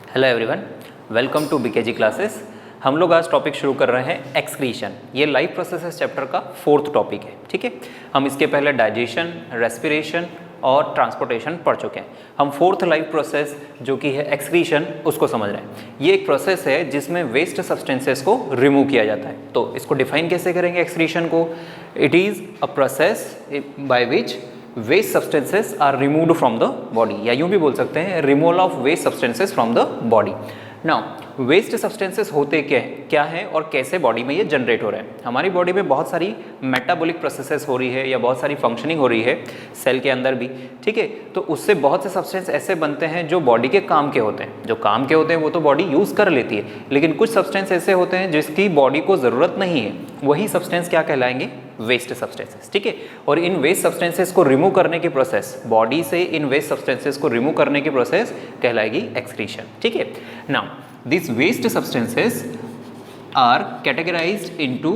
Hello everyone, welcome to BKG classes. हम लोग आज टॉपिक शुरू कर रहे हैं एक्सक्रीशन। ये लाइफ प्रोसेसेस चैप्टर का 4th टॉपिक है। ठीक है, हम इसके पहले डाइजेशन, रेस्पिरेशन और ट्रांसपोर्टेशन पढ़ चुके हैं। हम 4th लाइफ प्रोसेस जो कि है एक्सक्रीशन उसको समझ रहे हैं। ये एक प्रोसेस है जिसमें वेस्ट सब्सटेंसेस को रिमूव किया जाता है। तो इसको डिफाइन कैसे करेंगे एक्सक्रीशन को? It is a process by which waste substances are removed from the body, या यूँ भी बोल सकते हैं removal of waste substances from the body. Now waste substances होते क्या हैं और कैसे बॉडी में ये जनरेट हो रहे हैं? हमारी बॉडी में बहुत सारी मेटाबॉलिक प्रोसेसेस हो रही है या बहुत सारी फंक्शनिंग हो रही है सेल के अंदर भी। ठीक है, तो उससे बहुत से सब्सटेंस ऐसे बनते हैं जो बॉडी के काम के होते हैं। जो काम के होते हैं वो तो बॉडी यूज़ कर लेती है, लेकिन कुछ सब्सटेंस ऐसे होते हैं जिसकी बॉडी को ज़रूरत नहीं है। वही सब्सटेंस क्या कहलाएंगे? Waste substances. ठीक है, और इन वेस्ट सब्सटेंसेस को रिमूव करने की प्रोसेस, बॉडी से इन वेस्ट सब्सटेंसेस को रिमूव करने की प्रोसेस कहलाएगी एक्सक्रीशन। ठीक है, now this waste substances are categorised into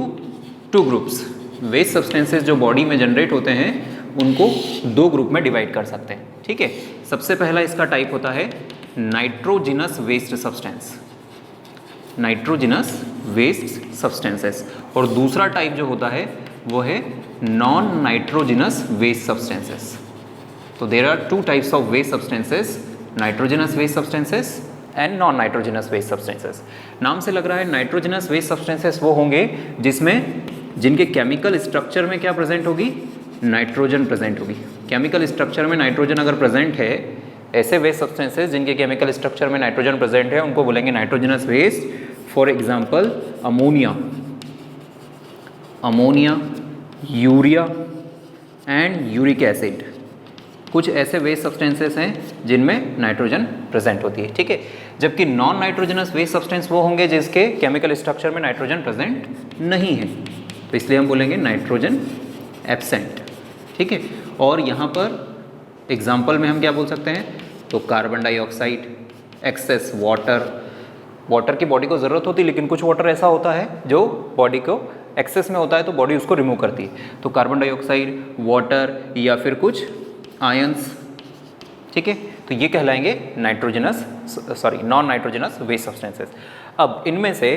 2 groups. Waste substances जो बॉडी में जनरेट होते हैं उनको 2 ग्रुप में डिवाइड कर सकते हैं। ठीक है, सबसे पहला इसका टाइप होता है nitrogenous waste substance, nitrogenous waste substances, और दूसरा टाइप जो होता है वो है नॉन नाइट्रोजिनस वेस्ट सब्सटेंसेस। तो there are 2 types of waste substances, nitrogenous waste substances and non nitrogenous waste substances. नाम से लग रहा है नाइट्रोजिनस वेस्ट सब्सटेंसेस वो होंगे जिनके केमिकल स्ट्रक्चर में क्या प्रेजेंट होगी? नाइट्रोजन प्रेजेंट होगी। केमिकल स्ट्रक्चर में नाइट्रोजन अगर प्रेजेंट है, ऐसे वेस्ट सब्सटेंसेस जिनके केमिकल स्ट्रक्चर में नाइट्रोजन प्रेजेंट है उनको बोलेंगे nitrogenous waste. For example ammonia, urea and uric acid, कुछ ऐसे वेस्ट सब्सटेंसेस हैं जिनमें नाइट्रोजन प्रेजेंट होती है। ठीक है, जबकि नॉन नाइट्रोजनस वेस्ट सब्सटेंस वो होंगे जिसके केमिकल स्ट्रक्चर में नाइट्रोजन प्रेजेंट नहीं है, तो इसलिए हम बोलेंगे नाइट्रोजन एब्सेंट। ठीक है, और यहाँ पर एग्जाम्पल में हम क्या बोल सकते हैं? तो कार्बन डाइऑक्साइड, एक्सेस वाटर की बॉडी को ज़रूरत होती है, लेकिन कुछ वाटर ऐसा होता है जो बॉडी को एक्सेस में होता है तो बॉडी उसको रिमूव करती है। तो कार्बन डाइऑक्साइड, वाटर या फिर कुछ आयंस। ठीक है, तो ये कहलाएंगे नॉन नाइट्रोजनस वेस्ट सब्सटेंसेस। अब इनमें से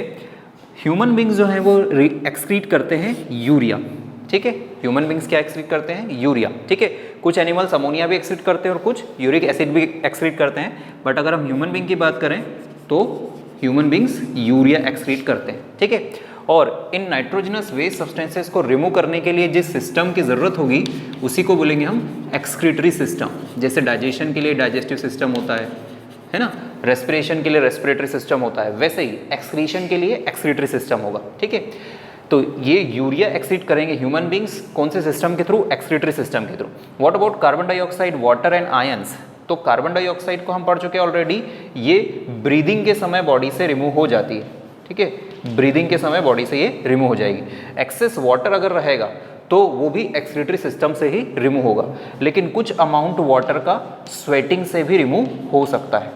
ह्यूमन बींग्स जो हैं वो एक्सक्रीट करते हैं यूरिया। ठीक है, ह्यूमन बींग्स क्या एक्सक्रीट करते हैं? यूरिया। ठीक है, कुछ एनिमल्स अमोनिया भी एक्सक्रीट करते हैं और कुछ यूरिक एसिड भी एक्सक्रीट करते हैं, बट अगर हम ह्यूमन बींग की बात करें तो ह्यूमन बींग्स यूरिया एक्सक्रीट करते हैं। ठीक है, और इन नाइट्रोजनस वेस्ट सब्सटेंसेस को रिमूव करने के लिए जिस सिस्टम की ज़रूरत होगी उसी को बोलेंगे हम एक्सक्रीटरी सिस्टम। जैसे डाइजेशन के लिए डाइजेस्टिव सिस्टम होता है ना, रेस्पिरेशन के लिए रेस्पिरेटरी सिस्टम होता है, वैसे ही एक्सक्रीशन के लिए एक्सक्रीटरी सिस्टम होगा। ठीक है, तो ये यूरिया एक्सक्रीट करेंगे ह्यूमन बींग्स कौन से सिस्टम के थ्रू? एक्सक्रीटरी सिस्टम के through. What about carbon dioxide, water and ions? तो कार्बन डाइऑक्साइड को हम पढ़ चुके हैं ऑलरेडी, ये ब्रीदिंग के समय बॉडी से रिमूव हो जाती है। ठीक है, ब्रीदिंग के समय बॉडी से ये रिमूव हो जाएगी। एक्सेस वाटर अगर रहेगा तो वो भी एक्सक्रीटरी सिस्टम से ही रिमूव होगा, लेकिन कुछ अमाउंट वाटर का स्वेटिंग से भी रिमूव हो सकता है।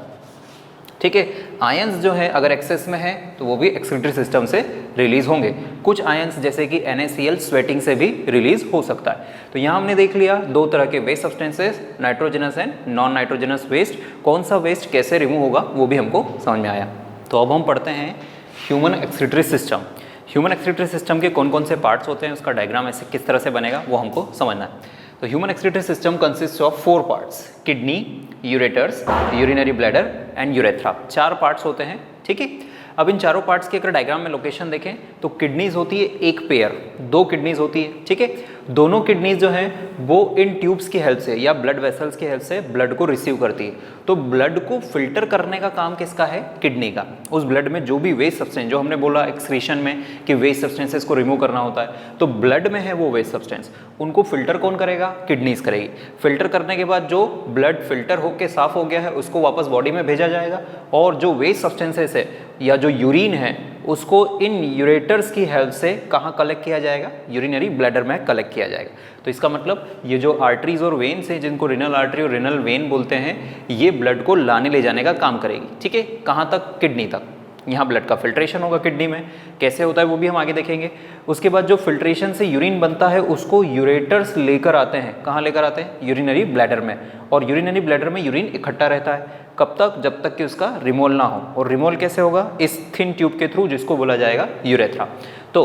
ठीक है, आयंस जो है अगर एक्सेस में है तो वो भी एक्सक्रीटरी सिस्टम से रिलीज होंगे। कुछ आयंस जैसे कि NaCl स्वेटिंग से भी रिलीज हो सकता है। तो यहाँ हमने देख लिया 2 तरह के waste substances, nitrogenous and non nitrogenous waste. कौन सा वेस्ट कैसे रिमूव होगा वो भी हमको समझ में आया। तो अब हम पढ़ते हैं human excretory system. Human excretory system के कौन कौन से पार्ट्स होते हैं, उसका डायग्राम ऐसे किस तरह से बनेगा वो हमको समझना है। तो human excretory system consist of 4 parts, kidney, ureters, urinary bladder and urethra. 4 parts होते हैं। ठीक है, अब इन चारों पार्ट्स के अगर डायग्राम में लोकेशन देखें तो किडनीज होती है एक पेयर, 2 किडनीज होती है। ठीक है, दोनों किडनीज जो हैं वो इन ट्यूब्स की हेल्प से या ब्लड वेसल्स की हेल्प से ब्लड को रिसीव करती है। तो ब्लड को फिल्टर करने का काम किसका है? किडनी का। उस ब्लड में जो भी वेस्ट सब्सटेंस, जो हमने बोला एक्सक्रीशन में कि वेस्ट सब्सटेंसेस को रिमूव करना होता है, तो ब्लड में है वो वेस्ट सब्सटेंस, उनको फिल्टर कौन करेगा? किडनीज करेगी। फिल्टर करने के बाद जो ब्लड फिल्टर होकर साफ हो गया है उसको वापस बॉडी में भेजा जाएगा, और जो वेस्ट सब्सटेंसेस है या जो यूरिन है उसको इन यूरेटर्स की हेल्प से कहाँ कलेक्ट किया जाएगा? यूरिनरी ब्लैडर में कलेक्ट किया जाएगा। तो इसका मतलब ये जो आर्टरीज और वेन्स हैं जिनको रिनल आर्टरी और रिनल वेन बोलते हैं, ये ब्लड को लाने ले जाने का काम करेगी। ठीक है, कहाँ तक? किडनी तक। यहाँ ब्लड का फिल्ट्रेशन होगा किडनी में, कैसे होता है वो भी हम आगे देखेंगे। उसके बाद जो फिल्ट्रेशन से यूरिन बनता है उसको यूरेटर्स लेकर आते हैं, कहाँ लेकर आते हैं? यूरिनरी ब्लैडर में। और यूरिनरी ब्लैडर में यूरिन इकट्ठा रहता है, कब तक? जब तक कि उसका रिमोल ना हो। और रिमोल कैसे होगा? इस थिन ट्यूब के थ्रू, जिसको बोला जाएगा यूरेथ्रा। तो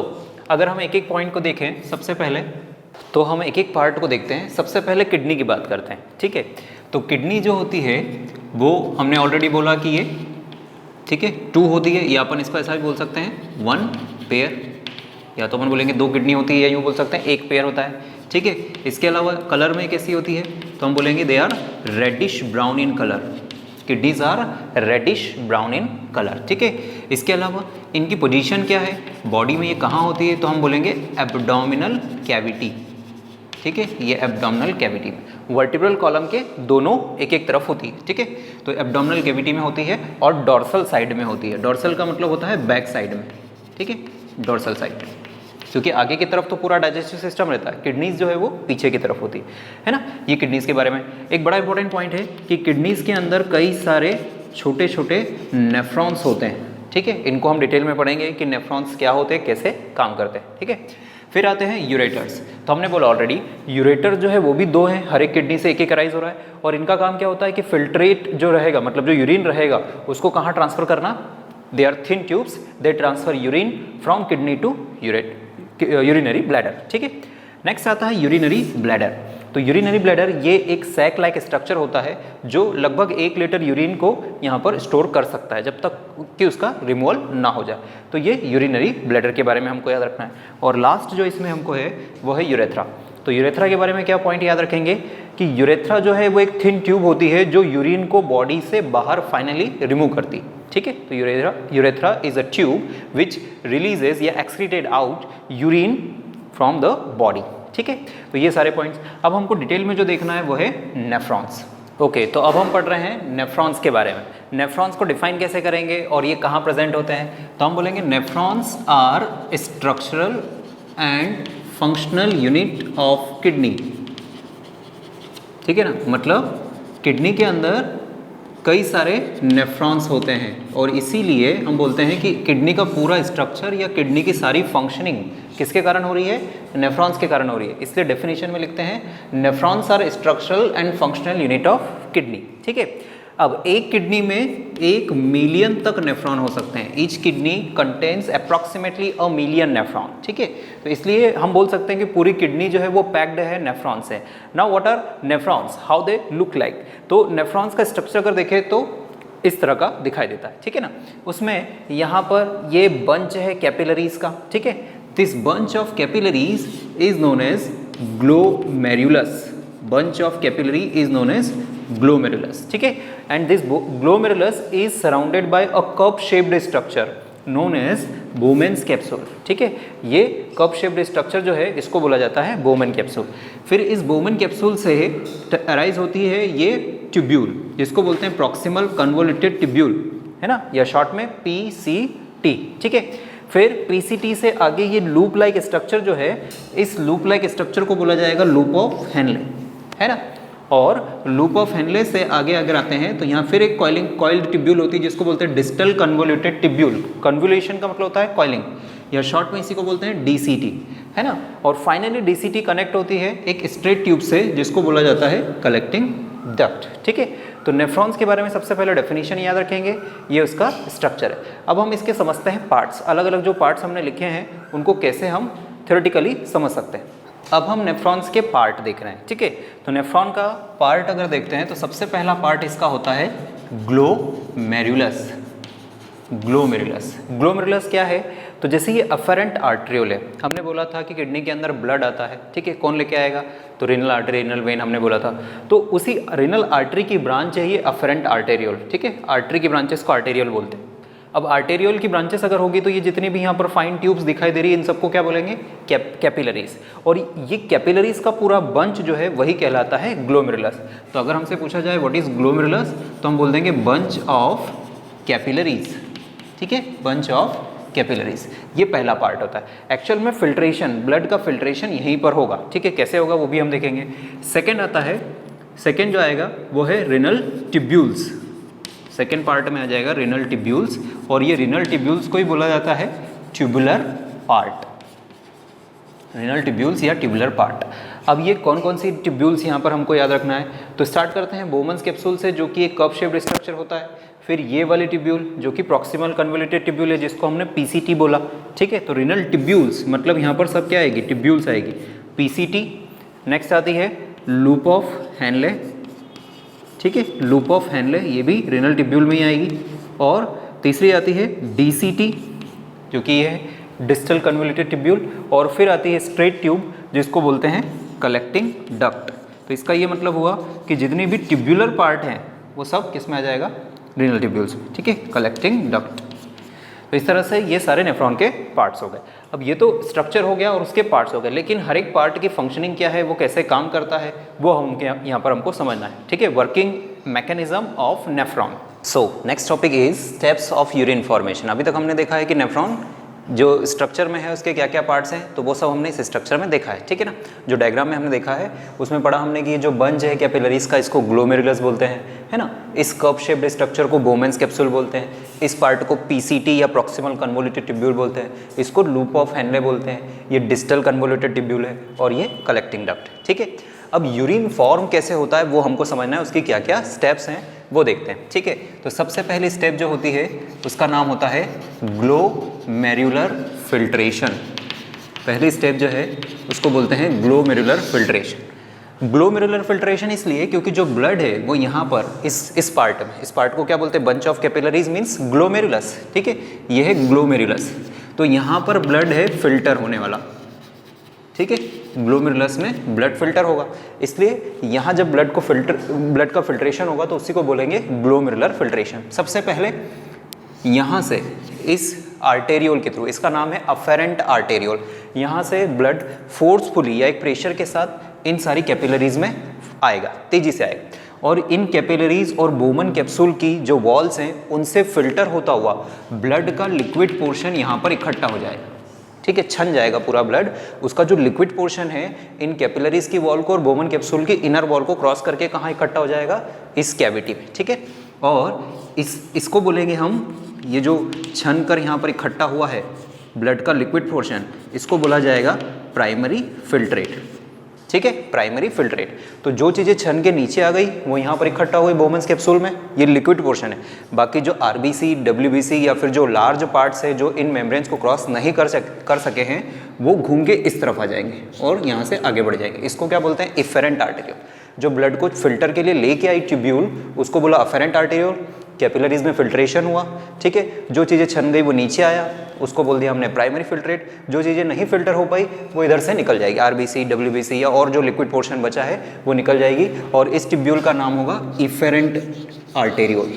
अगर हम एक एक पॉइंट को देखें, सबसे पहले तो हम एक एक पार्ट को देखते हैं। सबसे पहले किडनी की बात करते हैं, ठीक है। तो किडनी जो होती है वो हमने ऑलरेडी बोला कि ये, ठीक है, 2 होती है, या अपन इसको ऐसा भी बोल सकते हैं 1 पेयर, या तो अपन बोलेंगे 2 किडनी होती है, या यूँ बोल सकते हैं 1 पेयर होता है, ठीक है। इसके अलावा कलर में कैसी होती है? तो हम बोलेंगे they are reddish brown in colour, kidneys are reddish brown in colour, ठीक है। इसके अलावा इनकी पोजीशन क्या है बॉडी में, ये कहाँ होती है? तो हम बोलेंगे एब्डोमिनल कैविटी, ठीक है। ये एब्डोमिनल कैविटी में वर्टिब्रल कॉलम के दोनों एक एक तरफ होती है, ठीक है। तो एब्डोमिनल कैविटी में होती है और डॉर्सल साइड में होती है। डॉर्सल का मतलब होता है बैक साइड में, ठीक है, डॉर्सल साइड, क्योंकि आगे की तरफ तो पूरा डाइजेस्टिव सिस्टम रहता है, किडनीज जो है वो पीछे की तरफ होती है ना। ये किडनीज के बारे में एक बड़ा इंपॉर्टेंट पॉइंट है कि किडनीज के अंदर कई सारे छोटे छोटे नेफ्रॉन्स होते हैं, ठीक है। इनको हम डिटेल में पढ़ेंगे कि नेफ्रॉन्स क्या होते हैं, कैसे काम करते हैं, ठीक है। फिर आते हैं यूरेटर्स। तो हमने बोला ऑलरेडी यूरेटर जो है वो भी 2 हैं, हर एक किडनी से एक राइज हो रहा है। और इनका काम क्या होता है कि फिल्ट्रेट जो रहेगा, मतलब जो यूरिन रहेगा उसको कहाँ ट्रांसफर करना? They are thin tubes, they transfer urine from kidney to urinary bladder, ठीक है। नेक्स्ट आता है यूरिनरी ब्लैडर। तो यूरिनरी ब्लैडर ये एक सैक लाइक स्ट्रक्चर होता है जो लगभग 1 लीटर यूरिन को यहाँ पर स्टोर कर सकता है जब तक कि उसका रिमूवल ना हो जाए। तो ये यूरिनरी ब्लैडर के बारे में हमको याद रखना है। और लास्ट जो इसमें हमको है वो है यूरेथ्रा। तो यूरेथ्रा के बारे में क्या पॉइंट याद रखेंगे कि यूरेथ्रा जो है वो एक थिन ट्यूब होती है जो यूरिन को बॉडी से बाहर फाइनली रिमूव करती है, ठीक है। तो urethra is a tube which releases या excreted out urine from the body, ठीक है। तो ये सारे पॉइंट्स अब हमको डिटेल में जो देखना है वो है नेफ्रॉन्स। ओके, तो अब हम पढ़ रहे हैं नेफ्रॉन्स के बारे में। नेफ्रॉन्स को डिफाइन कैसे करेंगे और ये कहाँ प्रेजेंट होते हैं? तो हम बोलेंगे nephrons are structural and functional unit of kidney, ठीक है ना। मतलब किडनी के अंदर कई सारे नेफ्रॉन्स होते हैं और इसीलिए हम बोलते हैं कि किडनी का पूरा स्ट्रक्चर या किडनी की सारी फंक्शनिंग किसके कारण हो रही है? नेफ्रॉन्स के कारण हो रही है। इसलिए डेफिनेशन में लिखते हैं nephrons are structural and functional unit of kidney, ठीक है। अब एक किडनी में 1 मिलियन तक नेफ्रॉन हो सकते हैं। Each kidney contains approximately 1 million nephron, ठीक है। तो इसलिए हम बोल सकते हैं कि पूरी किडनी जो है वो पैक्ड है नेफ्रॉन से। Now what are nephrons, how they look like? तो नेफ्रॉन्स का स्ट्रक्चर अगर देखें तो इस तरह का दिखाई देता है, ठीक है ना। उसमें यहाँ पर ये बंच है कैपिलरीज का, ठीक है। This bunch of capillaries is known as glomerulus. bunch of capillary is known as glomerulus, ठीक है। and this glomerulus is surrounded by a cup shaped structure known as Bowman's capsule, ठीक है। ये cup shaped structure जो है इसको बोला जाता है Bowman capsule। फिर इस Bowman capsule से अराइज होती है ये ट्यूब्यूल जिसको बोलते हैं proximal convoluted tubule, है ना, या शॉर्ट में PCT, ठीक है। फिर PCT से आगे ये लूप लाइक स्ट्रक्चर जो है, इस लूप लाइक स्ट्रक्चर को बोला जाएगा लूप ऑफ हेनले, है ना। और लूप ऑफ हेनले से आगे अगर आते हैं तो यहाँ फिर एक कॉइल्ड ट्यूब्यूल होती है जिसको बोलते हैं डिस्टल कन्वोल्यूटेड ट्यूब्यूल। कन्वोल्यूशन का मतलब होता है कॉइलिंग, या शॉर्ट में इसी को बोलते हैं DCT, है ना। और फाइनली DCT कनेक्ट होती है एक स्ट्रेट ट्यूब से जिसको बोला जाता है कलेक्टिंग डक्ट, ठीक है। तो नेफ्रॉन्स के बारे में सबसे पहले डेफिनेशन याद रखेंगे, ये उसका स्ट्रक्चर है। अब हम इसके समझते हैं पार्ट्स, अलग अलग जो पार्ट्स हमने लिखे हैं उनको कैसे हम थ्योरेटिकली समझ सकते हैं। अब हम नेफ्रॉन्स के पार्ट देख रहे हैं, ठीक है। तो नेफ्रॉन का पार्ट अगर देखते हैं तो सबसे पहला पार्ट इसका होता है ग्लोमेरुलस। ग्लोमेरुलस क्या है? तो जैसे ये अफरेंट आर्टरियोल है, हमने बोला था कि किडनी के अंदर ब्लड आता है, ठीक है। कौन लेके आएगा? तो रीनल आर्टरी, रीनल वेन हमने बोला था। तो उसी रीनल आर्टरी की ब्रांच है ये अफरेंट आर्टेरियोल, ठीक है। आर्टरी की ब्रांचेस को आर्टेरियोल बोलते हैं। अब आर्टेरियोल की ब्रांचेस अगर होगी तो ये जितनी भी यहाँ पर फाइन ट्यूब्स दिखाई दे रही है इन सबको क्या बोलेंगे? कैपिलरीज। और ये कैपिलरीज का पूरा बंच जो है वही कहलाता है ग्लोमेरुलस। तो अगर हमसे पूछा जाए व्हाट इज ग्लोमेरुलस तो हम बोल देंगे बंच ऑफ कैपिलरीज, ठीक है, बंच ऑफ कैपिलरीज। ये पहला पार्ट होता है। एक्चुअल में फिल्ट्रेशन, ब्लड का फिल्ट्रेशन यहीं पर होगा, ठीक है। कैसे होगा वो भी हम देखेंगे। सेकेंड आता है, सेकेंड जो आएगा वो है रिनल ट्यूब्यूल्स। सेकेंड पार्ट में आ जाएगा रिनल ट्यूब्यूल्स, और ये रिनल ट्यूब्यूल्स को ही बोला जाता है ट्यूबुलर पार्ट, रिनल ट्यूब्यूल्स या ट्यूबुलर पार्ट। अब ये कौन कौन सी ट्यूब्यूल्स यहाँ पर हमको याद रखना है, तो स्टार्ट करते हैं बोमन्स कैप्सूल से, जो कि एक कप शेप्ड स्ट्रक्चर होता है। फिर ये वाली ट्यूब्यूल जो कि प्रॉक्सिमल कन्वोल्यूटेड ट्यूब्यूल है, जिसको हमने पीसीटी बोला, ठीक है। तो रिनल ट्यूब्यूल्स मतलब यहाँ पर सब क्या आएगी, ट्यूब्यूल्स आएगी, पीसीटी। नेक्स्ट आती है लूप ऑफ हैनले, ठीक है, लूप ऑफ हैनले, ये भी रिनल ट्यूब्यूल में ही आएगी। और तीसरी आती है डीसीटी, जो कि ये है डिस्टल कन्वोल्यूटेड ट्यूब्यूल। और फिर आती है स्ट्रेट ट्यूब, जिसको बोलते हैं कलेक्टिंग डक्ट। तो इसका ये मतलब हुआ कि जितनी भी ट्यूब्यूलर पार्ट हैं वो सब किस में आ जाएगा, रिनल ट्यूब्यूल्स में, ठीक है, कलेक्टिंग डक्ट। तो इस तरह से ये सारे नेफ्रॉन के पार्ट्स हो गए। अब ये तो स्ट्रक्चर हो गया और उसके पार्ट्स हो गए, लेकिन हर एक पार्ट की फंक्शनिंग क्या है, वो कैसे काम करता है, वो हम यहाँ पर हमको समझना है, ठीक है। Working mechanism of nephron. So next topic is steps of urine formation. अभी तक हमने देखा है कि नेफ्रॉन जो स्ट्रक्चर में है उसके क्या क्या पार्ट्स हैं, तो वो सब हमने इस स्ट्रक्चर में देखा है, ठीक है ना। जो डायग्राम में हमने देखा है उसमें पढ़ा हमने कि जो बंच है कैपिलरीज का, इसको ग्लोमेरुलस बोलते हैं, है ना। इस कप शेप्ड स्ट्रक्चर को बोमेन्स कैप्सूल बोलते हैं, इस पार्ट को पीसीटी या प्रॉक्सिमल कन्वोल्यूटेड ट्यूब्यूल बोलते हैं, इसको लूप ऑफ हैनले बोलते हैं, ये डिस्टल कन्वोल्यूटेड ट्यूब्यूल है, और ये कलेक्टिंग डक्ट, ठीक है। अब यूरिन फॉर्म कैसे होता है वो हमको समझना है, उसकी क्या क्या स्टेप्स हैं वो देखते हैं, ठीक है। तो सबसे पहली स्टेप जो होती है उसका नाम होता है ग्लोमेरुलर फिल्ट्रेशन। पहली स्टेप जो है उसको बोलते हैं ग्लोमेरुलर फिल्ट्रेशन। ग्लोमेरुलर फिल्ट्रेशन इसलिए क्योंकि जो ब्लड है वो यहाँ पर इस पार्ट को क्या बोलते हैं, bunch of capillaries means glomerulus, ठीक है, ये है ग्लोमेरुलस। तो यहाँ पर ब्लड है फिल्टर होने वाला, ठीक है, ग्लोमेरुलस में ब्लड फिल्टर होगा, इसलिए यहाँ जब ब्लड का फिल्ट्रेशन होगा तो उसी को बोलेंगे ग्लोमेरुलर फिल्ट्रेशन। सबसे पहले यहाँ से इस आर्टेरियोल के थ्रू, इसका नाम है अफेरेंट आर्टेरियोल, यहाँ से ब्लड फोर्सफुली या एक प्रेशर के साथ इन सारी कैपिलरीज में आएगा, तेजी से आएगा, और इन कैपिलरीज और बोमन कैप्सूल की जो वॉल्स हैं उनसे फिल्टर होता हुआ ब्लड का लिक्विड पोर्शन यहाँ पर इकट्ठा हो जाएगा, ठीक है, छन जाएगा पूरा ब्लड। उसका जो लिक्विड पोर्शन है इन कैपिलरीज की वॉल को और बोमन कैप्सूल की इनर वॉल को क्रॉस करके कहाँ इकट्ठा हो जाएगा, इस कैविटी में, ठीक है। और इसको बोलेंगे हम, ये जो छन कर यहाँ पर इकट्ठा हुआ है ब्लड का लिक्विड पोर्शन, इसको बोला जाएगा प्राइमरी फिल्ट्रेट, ठीक है, प्राइमरी फिल्ट्रेट। तो जो चीज़ें छन के नीचे आ गई वो यहाँ पर इकट्ठा हो गई बोमन्स कैप्सूल में, ये लिक्विड पोर्शन है। बाकी जो आरबीसी, डब्ल्यूबीसी या फिर जो लार्ज पार्ट्स है जो इन मेम्ब्रेन्स को क्रॉस नहीं कर सके हैं, वो घूम के इस तरफ आ जाएंगे और यहाँ से आगे बढ़ जाएंगे। इसको क्या बोलते हैं, इफेरेंट आर्टेरियोल। जो ब्लड को फिल्टर के लिए लेके आई ट्यूब्यूल, उसको बोला अफेरेंट आर्टेरियोल। कैपिलरीज में फिल्ट्रेशन हुआ, ठीक है, जो चीज़ें छन गई वो नीचे आया, उसको बोल दिया हमने प्राइमरी फिल्ट्रेट। जो चीज़ें नहीं फिल्टर हो पाई वो इधर से निकल जाएगी, आरबीसी, डब्ल्यूबीसी या और जो लिक्विड पोर्शन बचा है वो निकल जाएगी, और इस ट्यूब्यूल का नाम होगा इफेरेंट आर्टेरियोल,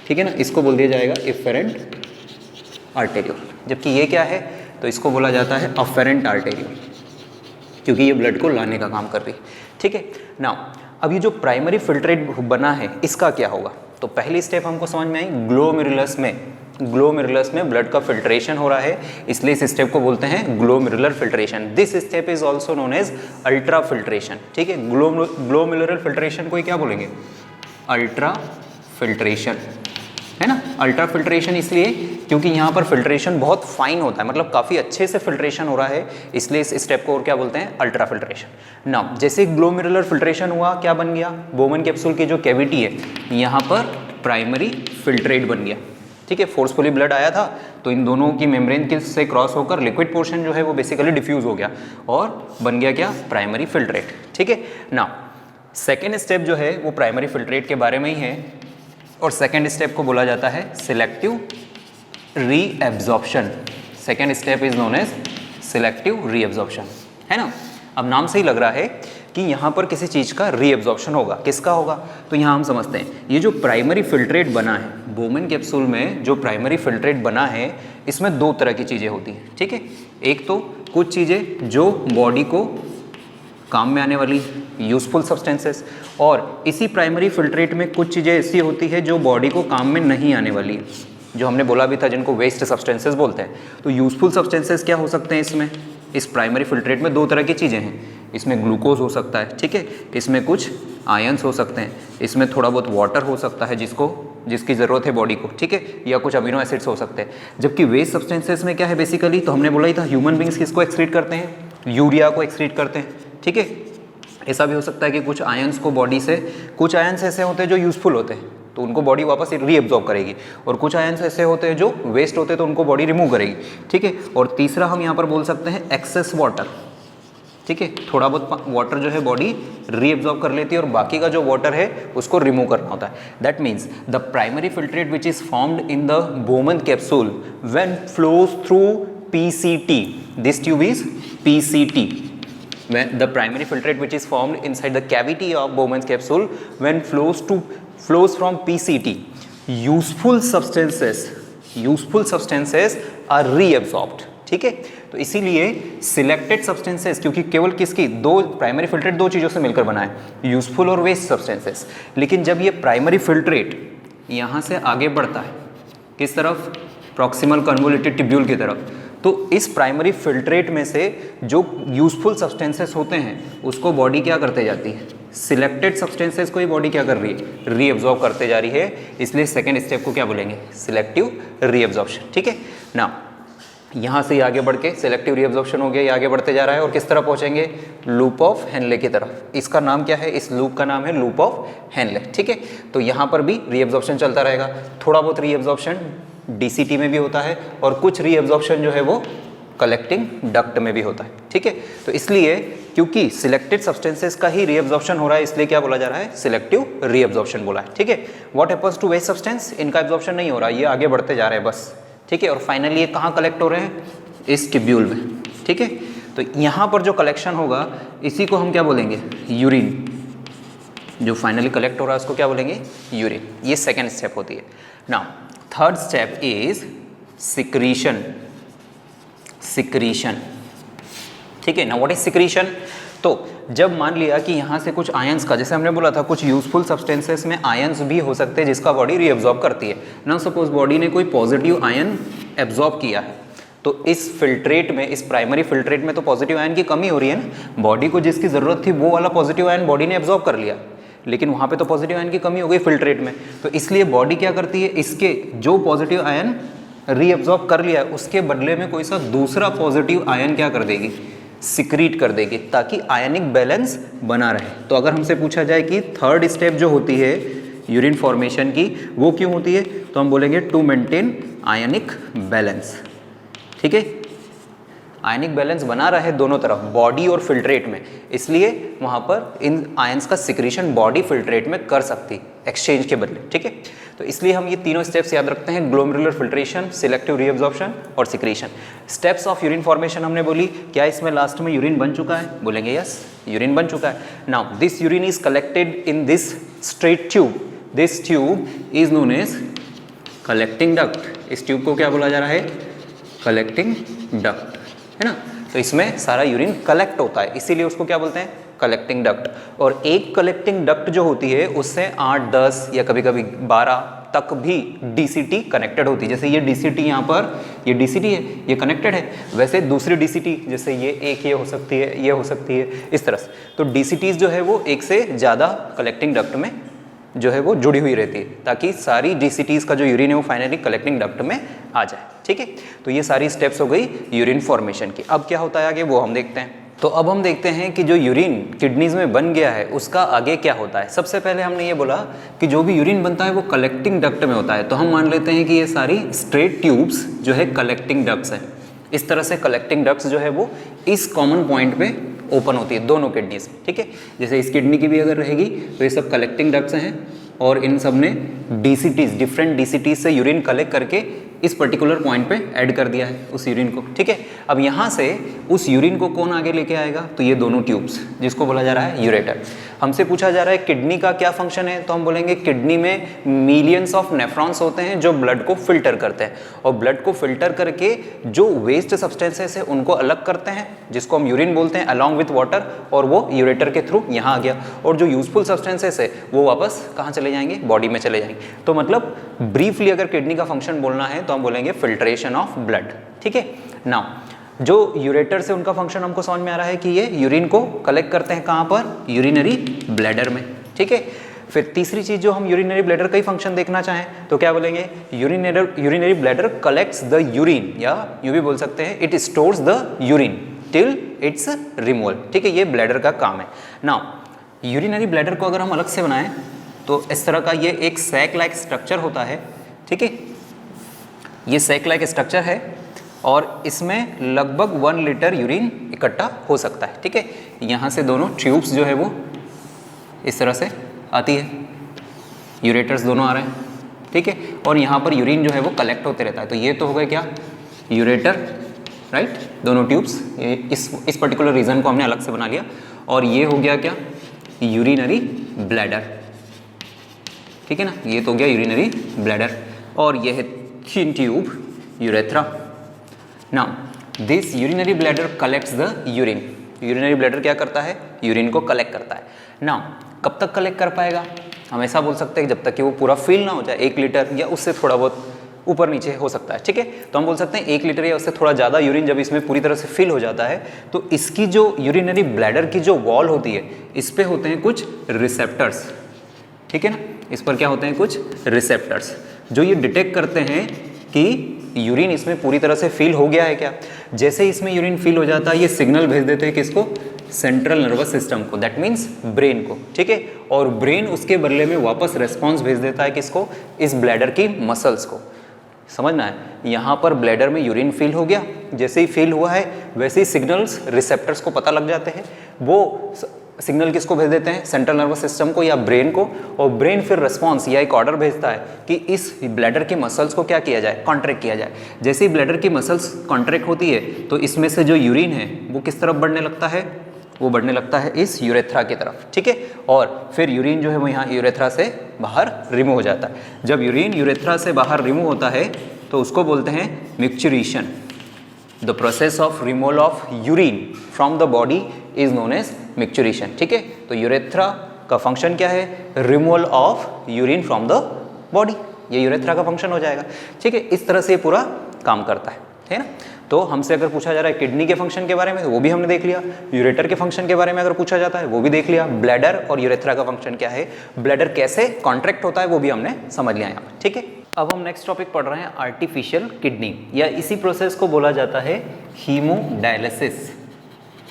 ठीक है ना, इसको बोल दिया जाएगा इफेरेंट आर्टेरियोल। जबकि ये क्या है, तो इसको बोला जाता है अफेरेंट आर्टेरियोल, क्योंकि ये ब्लड को लाने का काम कर रही है, ठीक है। नाउ अब ये जो प्राइमरी फिल्ट्रेट बना है इसका क्या होगा, तो पहली स्टेप हमको समझ में आई, ग्लोमेरुलस में ब्लड का फिल्ट्रेशन हो रहा है, इसलिए इस स्टेप को बोलते हैं glomerular filtration. This step is also known as ultra filtration, ठीक है। ग्लोमेरुलर फिल्ट्रेशन को क्या बोलेंगे, अल्ट्रा फिल्ट्रेशन, है ना। अल्ट्रा फिल्ट्रेशन इसलिए क्योंकि यहाँ पर फिल्ट्रेशन बहुत फाइन होता है, मतलब काफ़ी अच्छे से फिल्ट्रेशन हो रहा है, इसलिए इस स्टेप को और क्या बोलते हैं, अल्ट्रा फिल्ट्रेशन। नाउ जैसे ग्लोमेरुलर फिल्ट्रेशन हुआ, क्या बन गया, बोमन कैप्सूल की जो कैविटी है यहाँ पर प्राइमरी फिल्ट्रेट बन गया, ठीक है। फोर्सफुली ब्लड आया था तो इन दोनों की मेम्ब्रेन से क्रॉस होकर लिक्विड पोर्शन जो है वो बेसिकली डिफ्यूज हो गया और बन गया क्या, प्राइमरी फिल्ट्रेट, ठीक है। नाउ सेकेंड स्टेप जो है वो प्राइमरी फिल्ट्रेट के बारे में ही है, और सेकेंड स्टेप को बोला जाता है selective reabsorption. Second step is known as selective reabsorption, है ना। अब नाम से ही लग रहा है कि यहाँ पर किसी चीज़ का रीएब्जॉर्प्शन होगा, किसका होगा, तो यहाँ हम समझते हैं ये जो प्राइमरी फिल्ट्रेट बना है बोमन कैप्सूल में, जो प्राइमरी फिल्ट्रेट बना है इसमें दो तरह की चीज़ें होती हैं, ठीक है। एक तो कुछ चीज़ें जो बॉडी को काम में आने वाली यूजफुल सब्सटेंसेस, और इसी प्राइमरी फिल्ट्रेट में कुछ चीज़ें ऐसी होती है जो बॉडी को काम में नहीं आने वाली, जो हमने बोला भी था जिनको वेस्ट सब्सटेंसेस बोलते हैं। तो यूजफुल सब्सटेंसेस क्या हो सकते हैं इसमें, इस प्राइमरी फिल्ट्रेट में दो तरह की चीज़ें हैं, इसमें ग्लूकोज हो सकता है, ठीक है, इसमें कुछ आयंस हो सकते हैं, इसमें थोड़ा बहुत वाटर हो सकता है जिसकी ज़रूरत है बॉडी को, ठीक है, या कुछ अमीनो एसिड्स हो सकते हैं। जबकि वेस्ट सब्सटेंसेस में क्या है बेसिकली, तो हमने बोला ही था ह्यूमन बींग्स किसको एक्सक्रीट करते हैं, यूरिया को एक्सक्रीट करते हैं, ठीक है। ऐसा भी हो सकता है कि कुछ आयंस को बॉडी से, कुछ आयंस ऐसे होते हैं जो यूज़फुल होते हैं तो उनको बॉडी वापस रीअब्जॉर्ब करेगी, और कुछ आयंस ऐसे होते हैं जो वेस्ट होते हैं तो उनको बॉडी रिमूव करेगी, ठीक है। और तीसरा हम यहाँ पर बोल सकते हैं एक्सेस वाटर, ठीक है, थोड़ा बहुत वाटर जो है बॉडी रीअब्जॉर्ब कर लेती है और बाकी का जो वाटर है उसको रिमूव करना होता है। That means the primary filtrate which is formed in the Bowman capsule when flows through PCT, this tube is PCT, when the primary filtrate which is formed inside the cavity of Bowman's capsule when flows from PCT, useful substances are reabsorbed, ठीक है। तो इसीलिए selected substances, क्योंकि केवल किसकी दो primary filtrate दो चीज़ों से मिलकर बना है, यूजफुल और वेस्ट सब्सटेंसेस, लेकिन जब ये प्राइमरी फिल्ट्रेट यहाँ से आगे बढ़ता है किस तरफ, प्रॉक्सिमल कन्वोल्यूटेड ट्यूब्यूल की तरफ, तो इस प्राइमरी फिल्ट्रेट में से जो यूजफुल सब्सटेंसेस होते हैं उसको बॉडी क्या करते जाती है, सिलेक्टेड सब्सटेंसेस को ही बॉडी क्या कर रही है, रीअब्जॉर्ब करते जा रही है। इसलिए सेकेंड स्टेप को क्या बोलेंगे, सिलेक्टिव रीअब्जॉर्प्शन, ठीक है ना। यहाँ से आगे बढ़ के सिलेक्टिव रीअब्जॉर्प्शन हो गया, ये आगे बढ़ते जा रहा है और किस तरह पहुँचेंगे, लूप ऑफ हेनले की तरफ। इसका नाम क्या है, इस लूप का नाम है लूप ऑफ हेनले, ठीक है। तो यहाँ पर भी रीअब्जॉर्प्शन चलता रहेगा, थोड़ा बहुत रीअब्जॉर्प्शन DCT में भी होता है और कुछ रीअब्जॉर्प्शन जो है वो कलेक्टिंग डक्ट में भी होता है, ठीक है। तो इसलिए क्योंकि सिलेक्टेड सब्सटेंसेस का ही रीअब्जॉर्प्शन हो रहा है इसलिए क्या बोला जा रहा है, सिलेक्टिव रीअब्जॉर्प्शन बोला है, ठीक है। What happens to waste substance, इनका एब्जॉर्प्शन नहीं हो रहा, ये आगे बढ़ते जा रहे हैं बस, ठीक है। और फाइनली ये कहाँ कलेक्ट हो रहे हैं, इस ट्यूब्यूल में, ठीक है। तो यहाँ पर जो कलेक्शन होगा इसी को हम क्या बोलेंगे, यूरिन, जो फाइनली कलेक्ट हो रहा है उसको क्या बोलेंगे, यूरिन। ये सेकेंड स्टेप होती है। Now third step is secretion, ठीक है ना। व्हाट इज सिक्रीशन, तो जब मान लिया कि यहाँ से कुछ आयंस का, जैसे हमने बोला था कुछ यूजफुल सब्सटेंसेस में आयंस भी हो सकते हैं जिसका बॉडी रीअब्जॉर्ब करती है ना। सपोज बॉडी ने कोई पॉजिटिव आयन एब्जॉर्ब किया है तो इस फिल्ट्रेट में, इस प्राइमरी फिल्ट्रेट में तो पॉजिटिव आयन की कमी हो रही है ना, बॉडी को जिसकी ज़रूरत थी वो वाला पॉजिटिव आयन बॉडी ने एब्जॉर्ब कर लिया, लेकिन वहाँ पे तो पॉजिटिव आयन की कमी हो गई फिल्ट्रेट में। तो इसलिए बॉडी क्या करती है, इसके जो पॉजिटिव आयन रीअब्जॉर्ब कर लिया है उसके बदले में कोई सा दूसरा पॉजिटिव आयन क्या कर देगी, सिक्रीट कर देगी, ताकि आयनिक बैलेंस बना रहे। तो अगर हमसे पूछा जाए कि थर्ड स्टेप जो होती है यूरिन फॉर्मेशन की वो क्यों होती है, तो हम बोलेंगे टू मेंटेन आयनिक बैलेंस, ठीक है। आयनिक बैलेंस बना रहा है दोनों तरफ, बॉडी और फिल्ट्रेट में, इसलिए वहाँ पर इन आयंस का सिक्रीशन बॉडी फिल्ट्रेट में कर सकती एक्सचेंज के बदले, ठीक है। तो इसलिए हम ये तीनों स्टेप्स याद रखते हैं, ग्लोमेरुलर फिल्ट्रेशन, सिलेक्टिव रीअब्जॉर्प्शन और secretion. Steps of urine formation हमने बोली, क्या इसमें लास्ट में यूरिन बन चुका है, बोलेंगे यस यूरिन बन चुका है। Now this urine is collected in this straight tube, this tube is known as collecting duct. इस ट्यूब को क्या बोला जा रहा है, कलेक्टिंग डक्ट, है ना। तो इसमें सारा यूरिन कलेक्ट होता है इसीलिए उसको क्या बोलते हैं, कलेक्टिंग डक्ट। और एक कलेक्टिंग डक्ट जो होती है उससे 8, 10 या कभी कभी 12 तक भी DCT कनेक्टेड होती है। जैसे ये DCT यहाँ पर, ये DCT है, ये कनेक्टेड है, वैसे दूसरी DCT जैसे ये एक ये हो सकती है, ये हो सकती है, इस तरह से। तो DCTs जो है वो एक से ज़्यादा कलेक्टिंग डक्ट में जो है वो जुड़ी हुई रहती है, ताकि सारी DCTs का जो यूरिन है वो फाइनली कलेक्टिंग डक्ट में आ जाए, ठीक है। तो ये सारी स्टेप्स हो गई यूरिन फॉर्मेशन की। अब क्या होता है आगे वो हम देखते हैं। तो अब हम देखते हैं कि जो यूरिन किडनीज में बन गया है उसका आगे क्या होता है। सबसे पहले हमने ये बोला कि जो भी यूरिन बनता है वो कलेक्टिंग डक्ट में होता है, तो हम मान लेते हैं कि ये सारी स्ट्रेट ट्यूब्स जो है कलेक्टिंग डक्ट्स हैं। इस तरह से कलेक्टिंग डक्ट्स जो है वो इस कॉमन पॉइंट पे ओपन होती है दोनों किडनीज, ठीक है। जैसे इस किडनी की भी अगर रहेगी तो ये सब कलेक्टिंग डक्ट्स हैं और इन सब ने DCTs, डिफरेंट DCTs से यूरिन कलेक्ट करके इस पर्टिकुलर पॉइंट पे ऐड कर दिया है उस यूरिन को, ठीक है। अब यहाँ से उस यूरिन को कौन आगे लेके आएगा, तो ये दोनों ट्यूब्स जिसको बोला जा रहा है यूरेटर। हमसे पूछा जा रहा है किडनी का क्या फंक्शन है, तो हम बोलेंगे किडनी में मिलियंस ऑफ नेफ्रॉन्स होते हैं जो ब्लड को फिल्टर करते हैं, और ब्लड को फिल्टर करके जो वेस्ट सब्सटेंसेस है उनको अलग करते हैं जिसको हम यूरिन बोलते हैं अलॉन्ग विथ वाटर, और वो यूरेटर के थ्रू यहाँ आ गया। और जो यूजफुल सब्सटेंसेस है वो वापस कहाँ चले जाएंगे, बॉडी में चले जाएंगे। तो मतलब ब्रीफली अगर किडनी का फंक्शन बोलना है तो हम बोलेंगे फिल्ट्रेशन ऑफ ब्लड, ठीक है। नाउ जो यूरेटर से उनका फंक्शन हमको समझ में आ रहा है कि ये यूरिन को कलेक्ट करते हैं कहाँ पर, यूरिनरी ब्लैडर में, ठीक है। फिर तीसरी चीज़ जो हम यूरिनरी ब्लैडर का ही फंक्शन देखना चाहें तो क्या बोलेंगे, urinary bladder collects the urine, या यूँ भी बोल सकते हैं it stores the urine till it's removal, ठीक है। ये ब्लैडर का काम है। नाउ यूरिनरी ब्लैडर को अगर हम अलग से बनाएं तो इस तरह का ये एक सैक लाइक स्ट्रक्चर होता है, ठीक है। ये सैक लाइक स्ट्रक्चर है और इसमें लगभग 1 लीटर यूरिन इकट्ठा हो सकता है, ठीक है। यहाँ से दोनों ट्यूब्स जो है वो इस तरह से आती है, यूरेटर्स दोनों आ रहे हैं, ठीक है। और यहाँ पर यूरिन जो है वो कलेक्ट होते रहता है। तो ये तो हो गया क्या, यूरेटर, राइट, दोनों ट्यूब्स, ये इस पर्टिकुलर रीजन को हमने अलग से बना लिया। और ये हो गया क्या, यूरिनरी ब्लैडर, ठीक है ना, ये तो हो गया यूरिनरी ब्लैडर। और ये है thin tube urethra. Now this urinary bladder collects the urine. Urinary bladder क्या करता है, यूरिन को कलेक्ट करता है। नाउ कब तक कलेक्ट कर पाएगा, हम ऐसा बोल सकते हैं जब तक कि वो पूरा फिल ना हो जाए, 1 लीटर या उससे थोड़ा बहुत ऊपर नीचे हो सकता है, ठीक है। तो हम बोल सकते हैं 1 लीटर या उससे थोड़ा ज़्यादा यूरिन जब इसमें पूरी तरह से फिल हो जाता है तो इसकी जो यूरिनरी ब्लैडर की जो वॉल होती है इस पे होते हैं कुछ रिसेप्टर्स, ठीक है ना। इस पर क्या होते हैं, कुछ रिसेप्टर्स जो ये डिटेक्ट करते हैं कि यूरिन इसमें पूरी तरह से फिल हो गया है क्या। जैसे ही इसमें यूरिन फिल हो जाता है ये सिग्नल भेज देते हैं किसको, सेंट्रल नर्वस सिस्टम को, दैट मीन्स ब्रेन को, ठीक है। और ब्रेन उसके बदले में वापस रेस्पॉन्स भेज देता है किसको, इस ब्लैडर की मसल्स को। समझना है, यहाँ पर ब्लैडर में यूरिन फिल हो गया, जैसे ही फिल हुआ है वैसे ही सिग्नल्स रिसेप्टर्स को पता लग जाते हैं। वो सिग्नल किसको भेज देते हैं, सेंट्रल नर्वस सिस्टम को या ब्रेन को, और ब्रेन फिर रिस्पॉन्स या एक ऑर्डर भेजता है कि इस ब्लैडर की मसल्स को क्या किया जाए, कॉन्ट्रैक्ट किया जाए। जैसे ही ब्लैडर की मसल्स कॉन्ट्रैक्ट होती है तो इसमें से जो यूरिन है वो किस तरफ बढ़ने लगता है, वो बढ़ने लगता है इस यूरेथ्रा की तरफ, ठीक है। और फिर यूरिन जो है वो यहाँ यूरेथ्रा से बाहर रिमूव हो जाता है। जब यूरिन यूरेथ्रा से बाहर रिमूव होता है तो उसको बोलते हैं micturition. The process of removal of urine from the body is known as micturition, ठीक है। तो यूरेथ्रा का फंक्शन क्या है, removal of urine from the body, ये यूरेथ्रा का फंक्शन हो जाएगा, ठीक है। इस तरह से पूरा काम करता है ना। तो हमसे अगर पूछा जा रहा है किडनी के फंक्शन के बारे में तो वो भी हमने देख लिया, यूरेटर के फंक्शन के बारे में अगर पूछा जाता है वो भी देख लिया, ब्लैडर और यूरेथ्रा का फंक्शन क्या है, ब्लैडर कैसे कॉन्ट्रैक्ट होता है वो भी हमने समझ लिया यहाँ पर, ठीक है। अब हम नेक्स्ट टॉपिक पढ़ रहे हैं आर्टिफिशियल किडनी, या इसी प्रोसेस को बोला जाता है हीमोडायलिसिस।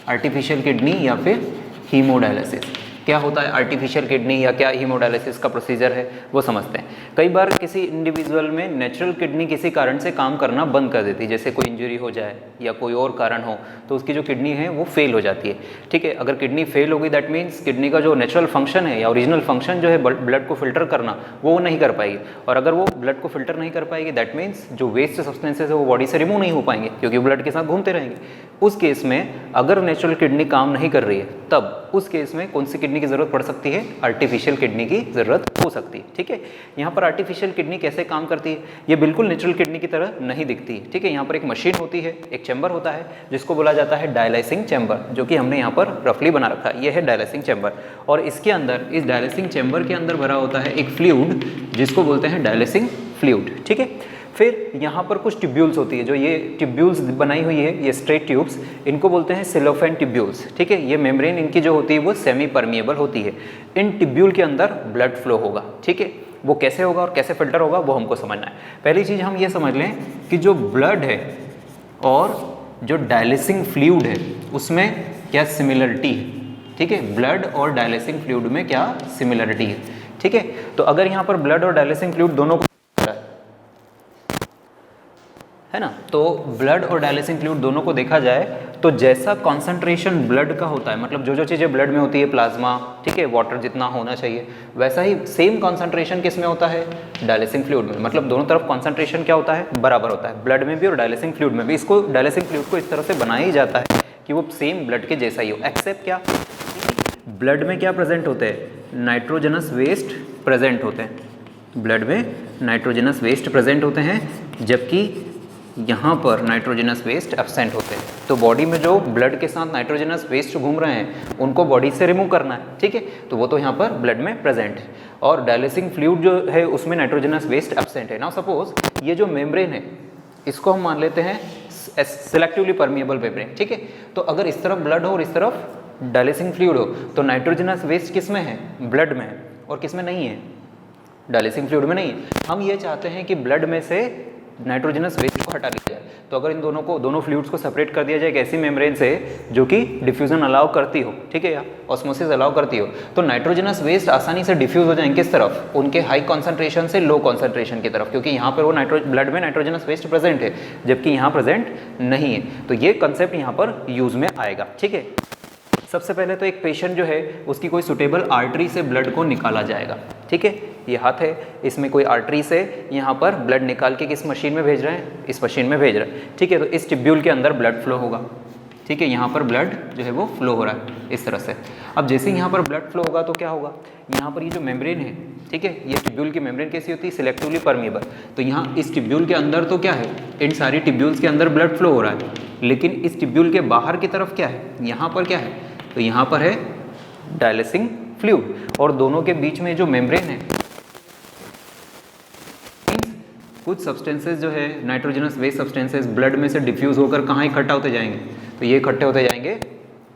आर्टिफिशियल किडनी या फिर हीमोडायलिसिस, क्या होता है आर्टिफिशियल किडनी या क्या हीमोडायलिसिस का प्रोसीजर है वो समझते हैं। कई बार किसी इंडिविजुअल में नेचुरल किडनी किसी कारण से काम करना बंद कर देती है, जैसे कोई इंजरी हो जाए या कोई और कारण हो तो उसकी जो किडनी है वो फेल हो जाती है, ठीक है। अगर किडनी फेल हो गई दैट मीन्स किडनी का जो नेचुरल फंक्शन है या ओरिजिनल फंक्शन जो है ब्लड को फिल्टर करना वो नहीं कर पाएगी, और अगर वो ब्लड को फिल्टर नहीं कर पाएगी दैट मीन्स जो वेस्ट सब्सटेंसेज है वो बॉडी से रिमूव नहीं हो पाएंगे क्योंकि ब्लड के साथ घूमते रहेंगे। उस केस में अगर नेचुरल किडनी काम नहीं कर रही है तब उस केस में कौन सी किडनी की ज़रूरत पड़ सकती है, आर्टिफिशियल किडनी की ज़रूरत हो सकती है, ठीक है। यहाँ पर आर्टिफिशियल किडनी कैसे काम करती है, ये बिल्कुल नेचुरल किडनी की तरह नहीं दिखती है, ठीक है। यहाँ पर एक मशीन होती है, एक चैम्बर होता है जिसको बोला जाता है डायलाइसिंग चैम्बर, जो कि हमने यहाँ पर रफली बना रखा है, ये है डायलाइसिंग चैम्बर। और इसके अंदर, इस डायलाइसिंग चैम्बर के अंदर भरा होता है एक फ्लूइड जिसको बोलते हैं डायलाइसिंग फ्लूइड, ठीक है। फिर यहाँ पर कुछ ट्यूब्यूल्स होती है, जो ये ट्यूब्यूल्स बनाई हुई है, ये स्ट्रेट ट्यूब्स, इनको बोलते हैं सेलोफेन ट्यूब्यूल्स, ठीक है। ये मेम्ब्रेन इनकी जो होती है वो सेमी परमिएबल होती है। इन ट्यूब्यूल के अंदर ब्लड फ्लो होगा, ठीक है। वो कैसे होगा और कैसे फिल्टर होगा वो हमको समझना है। पहली चीज़ हम ये समझ लें कि जो ब्लड है और जो डायलिसिंग फ्लूइड है उसमें क्या सिमिलरिटी है, ठीक है। ब्लड और डायलिसिंग फ्लूइड में क्या सिमिलरिटी है, ठीक है। तो अगर यहाँ पर ब्लड और डायलिसिंग फ्लूइड दोनों को है ना, तो ब्लड और डायलिसिंग फ्लूइड दोनों को देखा जाए तो जैसा कॉन्सेंट्रेशन ब्लड का होता है, मतलब जो जो चीज़ें ब्लड में होती है, प्लाज्मा, ठीक है, वाटर जितना होना चाहिए, वैसा ही सेम कॉन्सेंट्रेशन किस में होता है, डायलिसिंग फ्लूइड में। मतलब दोनों तरफ कॉन्सेंट्रेशन क्या होता है, बराबर होता है, ब्लड में भी और डायलिसिंग फ्लूइड में भी। इसको डायलिसिंग फ्लूइड को इस तरह से बनाया ही जाता है कि वो सेम ब्लड के जैसा ही हो, एक्सेप्ट क्या, ब्लड में क्या प्रेजेंट होते हैं, नाइट्रोजनस वेस्ट प्रेजेंट होते हैं, ब्लड में नाइट्रोजनस वेस्ट प्रेजेंट होते हैं, जबकि यहाँ पर नाइट्रोजनस वेस्ट एब्सेंट होते हैं। तो बॉडी में जो ब्लड के साथ नाइट्रोजनस वेस्ट घूम रहे हैं उनको बॉडी से रिमूव करना है, ठीक है। तो वो तो यहाँ पर ब्लड में प्रेजेंट है, और डायलिसिंग फ्लूइड जो है उसमें नाइट्रोजनस वेस्ट एब्सेंट है। नाउ सपोज ये जो मेम्ब्रेन है इसको हम मान लेते हैं सिलेक्टिवली परमिएबल मेम्ब्रेन, ठीक है। तो अगर इस तरफ ब्लड हो और इस तरफ डायलिसिंग फ्लूइड हो तो नाइट्रोजनस वेस्ट किस में है, ब्लड में है, और किस में नहीं है, डायलिसिंग फ्लूइड में नहीं है। हम ये चाहते हैं कि ब्लड में से नाइट्रोजनस वेस्ट को हटा दिया जाए, तो अगर इन दोनों फ्लूइड्स को सेपरेट कर दिया जाए एक ऐसी मेम्ब्रेन से जो कि डिफ्यूजन अलाउ करती हो, ठीक है, या ऑस्मोसिस अलाउ करती हो, तो नाइट्रोजनस वेस्ट आसानी से डिफ्यूज हो जाएंगे किस तरफ, उनके हाई कॉन्सेंट्रेशन से लो कॉन्सेंट्रेशन की तरफ, क्योंकि यहाँ पर वो ब्लड में नाइट्रोजनस वेस्ट प्रेजेंट है जबकि यहाँ प्रेजेंट नहीं है। तो ये कंसेप्ट यहाँ पर यूज में आएगा, ठीक है। सबसे पहले तो एक पेशेंट जो है उसकी कोई सुटेबल आर्टरी से ब्लड को निकाला जाएगा, ठीक है। ये हाथ है, इसमें कोई आर्टरी से यहाँ पर ब्लड निकाल के किस मशीन में भेज रहे हैं, इस मशीन में भेज रहे हैं, ठीक है। तो इस टिब्यूल के अंदर ब्लड फ्लो होगा, ठीक है, यहाँ पर ब्लड जो है वो फ्लो हो रहा है इस तरह से। अब जैसे ही यहाँ पर ब्लड फ्लो होगा तो क्या होगा, यहाँ पर ये जो मेम्ब्रेन है, ठीक है, ये टिब्यूल की मेम्ब्रेन कैसी होती है, सिलेक्टिवली परमीएबल। तो यहाँ इस टिब्यूल के अंदर तो क्या है, इन सारी टिब्यूल्स के अंदर ब्लड फ्लो हो रहा है, लेकिन इस टिब्यूल के बाहर की तरफ क्या है, यहाँ पर क्या है, तो यहाँ पर है डायलिसिंग फ्लूइड, और दोनों के बीच में जो मेम्ब्रेन है, कुछ सब्सटेंसेस जो है नाइट्रोजनस वेस्ट सब्सटेंसेस ब्लड में से डिफ्यूज होकर कहाँ इकट्ठा होते जाएंगे, तो ये इकट्ठे होते जाएंगे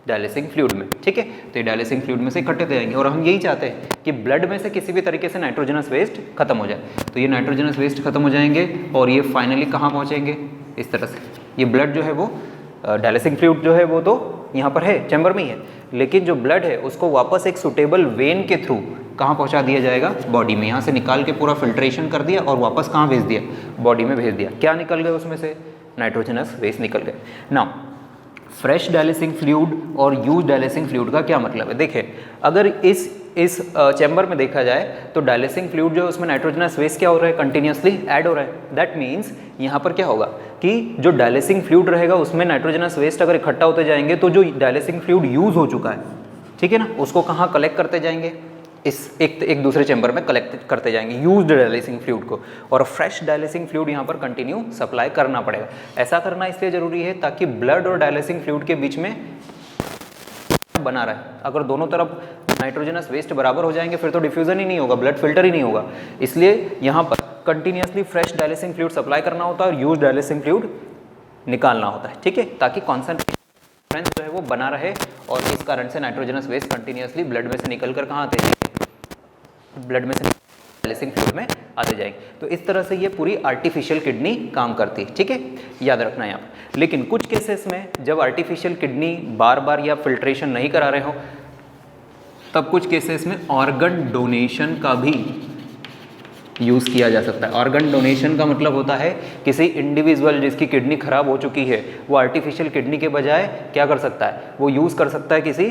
डायलिसिंग फ्लूइड में, ठीक है। तो ये डायलिसिंग फ्लूइड में से इकट्ठे होते जाएंगे, और हम यही चाहते हैं कि ब्लड में से किसी भी तरीके से नाइट्रोजनस वेस्ट खत्म हो जाए। तो ये नाइट्रोजनस वेस्ट खत्म हो जाएंगे और ये फाइनली कहाँ पहुँचेंगे, इस तरह से। ये ब्लड जो है वो डायलिसिंग फ्लूइड जो है वो तो यहाँ पर है, चैम्बर में ही है, लेकिन जो ब्लड है उसको वापस एक सुटेबल वेन के थ्रू कहाँ पहुँचा दिया जाएगा, बॉडी में। यहाँ से निकाल के पूरा फिल्ट्रेशन कर दिया और वापस कहाँ भेज दिया, बॉडी में भेज दिया। क्या निकल गया उसमें से, नाइट्रोजनस वेस्ट निकल गए। नाउ फ्रेश डायलिसिंग फ्लूइड और यूज डायलिसिंग फ्लूइड का क्या मतलब है, देखिए अगर इस चैम्बर में देखा जाए तो डायलिसिंग फ्लूइड जो है उसमें नाइट्रोजनस वेस्ट क्या हो रहा है, कंटिन्यूसली ऐड हो रहा है। दैट मीन्स यहाँ पर क्या होगा कि जो डायलिसिंग फ्लूइड रहेगा उसमें नाइट्रोजनस वेस्ट अगर इकट्ठा होते जाएंगे तो जो डायलिसिंग फ्लूइड यूज हो चुका है, ठीक है ना, उसको कहाँ कलेक्ट करते जाएंगे, इस एक दूसरे चैम्बर में कलेक्ट करते जाएंगे यूज्ड डायलिसिंग फ्लूइड को, और फ्रेश डायलिसिंग फ्लूइड यहाँ पर कंटिन्यू सप्लाई करना पड़ेगा। ऐसा करना इसलिए ज़रूरी है ताकि ब्लड और डायलिसिंग फ्लूइड के बीच में बना रहे। अगर दोनों तरफ नाइट्रोजनस वेस्ट बराबर हो जाएंगे फिर तो डिफ्यूजन ही नहीं होगा, ब्लड फिल्टर ही नहीं होगा। इसलिए यहाँ पर continuously fresh dialysing fluid supply करना होता है और यूज्ड डायलिसिंग फ्लूइड निकालना होता है, ठीक है, ताकि कॉन्सेंट्रेशन जो है वो बना रहे, और इस कारण से नाइट्रोजनस वेस्ट कंटिन्यूसली ब्लड में से निकल कर कहाँ आते हैं, ब्लड में से डायलिसिंग फ्लूइड में आते जाएंगे। तो इस तरह से ये पूरी आर्टिफिशियल किडनी काम करती है, ठीक है, याद रखना यहाँ पर। लेकिन कुछ केसेस में जब आर्टिफिशियल किडनी बार बार या फिल्ट्रेशन नहीं करा रहे हो, तब कुछ केसेस में ऑर्गन डोनेशन का भी यूज़ किया जा सकता है। ऑर्गन डोनेशन का मतलब होता है किसी इंडिविजुअल जिसकी किडनी खराब हो चुकी है वो आर्टिफिशियल किडनी के बजाय क्या कर सकता है, वो यूज़ कर सकता है किसी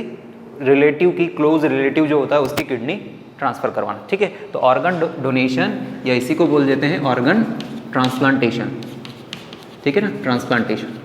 रिलेटिव की, क्लोज रिलेटिव जो होता है उसकी किडनी ट्रांसफ़र करवाना, ठीक है। तो ऑर्गन डोनेशन या इसी को बोल देते हैं ऑर्गन ट्रांसप्लांटेशन, ठीक है ना, ट्रांसप्लांटेशन।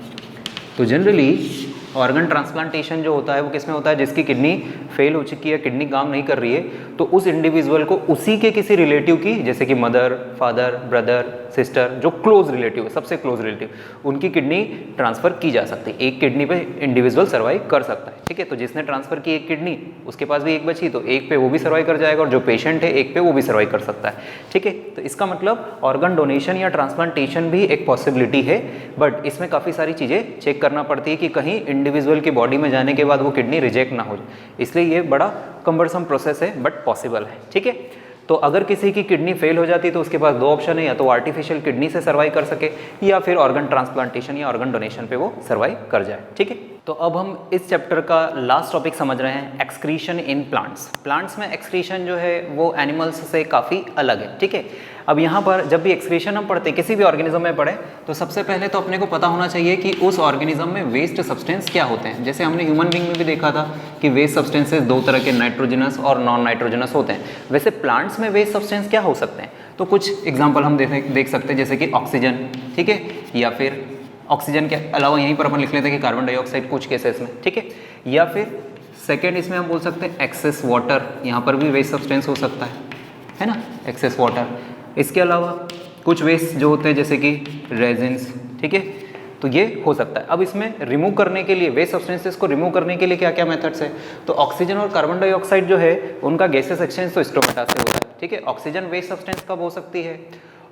तो जनरली ऑर्गन ट्रांसप्लांटेशन जो होता है वो किस में होता है, जिसकी किडनी फेल हो चुकी है, किडनी काम नहीं कर रही है, तो उस इंडिविजुअल को उसी के किसी रिलेटिव की, जैसे कि मदर, फादर, ब्रदर, सिस्टर, जो क्लोज रिलेटिव है, सबसे क्लोज रिलेटिव, उनकी किडनी ट्रांसफ़र की जा सकती है। एक किडनी पे इंडिविजुअल सर्वाइव कर सकता है, ठीक है। तो जिसने ट्रांसफ़र की एक किडनी, उसके पास भी एक बची, तो एक पे वो भी सर्वाइव कर जाएगा, और जो पेशेंट है एक पे वो भी सर्वाइव कर सकता है, ठीक है। तो इसका मतलब ऑर्गन डोनेशन या ट्रांसप्लांटेशन भी एक पॉसिबिलिटी है, बट इसमें काफ़ी सारी चीज़ें चेक करना पड़ती है कि कहीं इंडिविजुअल की बॉडी में जाने के बाद वो किडनी रिजेक्ट ना हो जाए, इसलिए ये बड़ा कम्बरसम प्रोसेस है, बट पॉसिबल है, ठीक है। तो अगर किसी की किडनी फेल हो जाती है तो उसके पास दो ऑप्शन है, या तो आर्टिफिशियल किडनी से सर्वाइव कर सके या फिर ऑर्गन ट्रांसप्लांटेशन या ऑर्गन डोनेशन पे वो सर्वाइव कर जाए, ठीक है। तो अब हम इस चैप्टर का लास्ट टॉपिक समझ रहे हैं, एक्सक्रीशन इन प्लांट्स। प्लांट्स में एक्सक्रीशन जो है वो एनिमल्स से काफ़ी अलग है, ठीक है। अब यहाँ पर जब भी एक्सक्रीशन हम पढ़ते हैं, किसी भी ऑर्गेनिज्म में पढ़े, तो सबसे पहले तो अपने को पता होना चाहिए कि उस ऑर्गेनिज्म में वेस्ट सब्सटेंस क्या होते हैं। जैसे हमने ह्यूमन बीइंग में भी देखा था कि वेस्ट सब्सटेंसेस दो तरह के, नाइट्रोजनस और नॉन नाइट्रोजनस होते हैं। वैसे प्लांट्स में वेस्ट सब्सटेंस क्या हो सकते हैं, तो कुछ एग्जाम्पल हम देख सकते हैं, जैसे कि ऑक्सीजन, ठीक है, या फिर ऑक्सीजन के अलावा यहीं पर अपन लिख लेते हैं कि कार्बन डाइऑक्साइड कुछ केसेस में, ठीक है, या फिर सेकेंड इसमें हम बोल सकते हैं एक्सेस वाटर, यहाँ पर भी वेस्ट सब्सटेंस हो सकता है ना, एक्सेस वाटर। इसके अलावा कुछ वेस्ट जो होते हैं जैसे कि रेजिन्स, ठीक है, तो ये हो सकता है। अब इसमें रिमूव करने के लिए, वेस्ट सब्सटेंसेस को रिमूव करने के लिए क्या क्या मेथड्स है, तो ऑक्सीजन और कार्बन डाइऑक्साइड जो है उनका गैसेस एक्सचेंज तो स्टोमेटा से होता है, ठीक है। ऑक्सीजन वेस्ट सब्सटेंस कब हो सकती है,